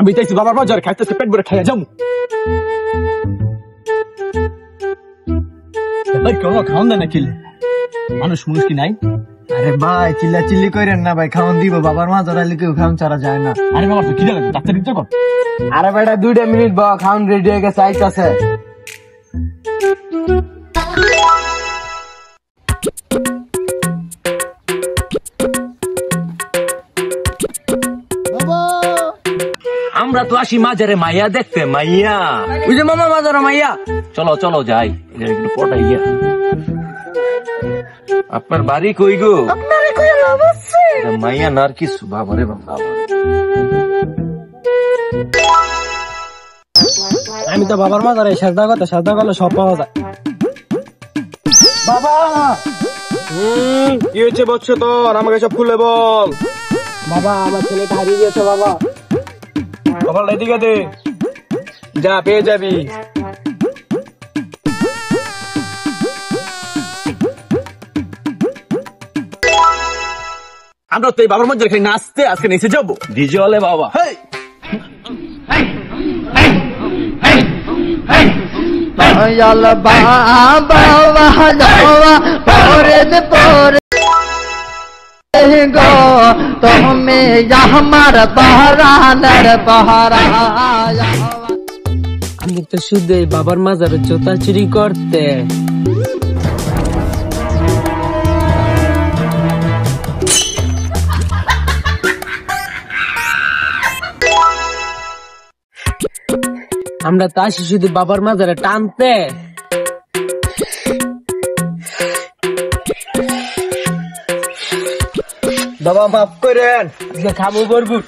আমি চাইছি বাবার বাজার খাইতে পেট ভরে খাইয়া যাবো। ভাই কেন খাওয়ান দেয় না কিলে? মানুষ মানুষ কি নাই? আরে ভাই চিল্লা চিল্লি করেন না ভাই, খাওয়ান দিব। বাবার মা জড়াইলে কেউ খাওয়ান ছাড়া যায় না। আরে বাবা তুই কি লাগে ডাক্তার দিতে কর। আরে বেটা 2 মিনিট বাবা, খাওয়ান রেডি হয়ে গেছে, আইতাছে। আমরা তো আসি মাঝারে মাইয়া দেখতে, মাইয়া ওই যে মামা মাজার মাইয়া। চলো চলো যাই, একটু পটাই গিয়া। আপনার বাড়ি কই গো? মাইয়া নার কিছু বাবারে বাবা। আমি তো বাবার মাজারে সাজদা করতে, সাজদা করলে সব পাওয়া যায়। বাবা কি হয়েছে বচ্চ তোর? আমাকে সব খুলে বল। বাবা আমার ছেলেটা হারিয়ে গেছে বাবা। কপাল এদিকে দে, যা পেয়ে যাবি। আমরা তো এই বাবার মধ্যে খাই নাচতে আজকে নিচে যাবো ডিজে হলে বাবা। আমি তো শুধু বাবার মাজারে জোতা চুরি করতে। আমরা তো আসি শুধু বাবার মাজারে টানতে। বাবা মাফ করেন, খাবো বরবুট।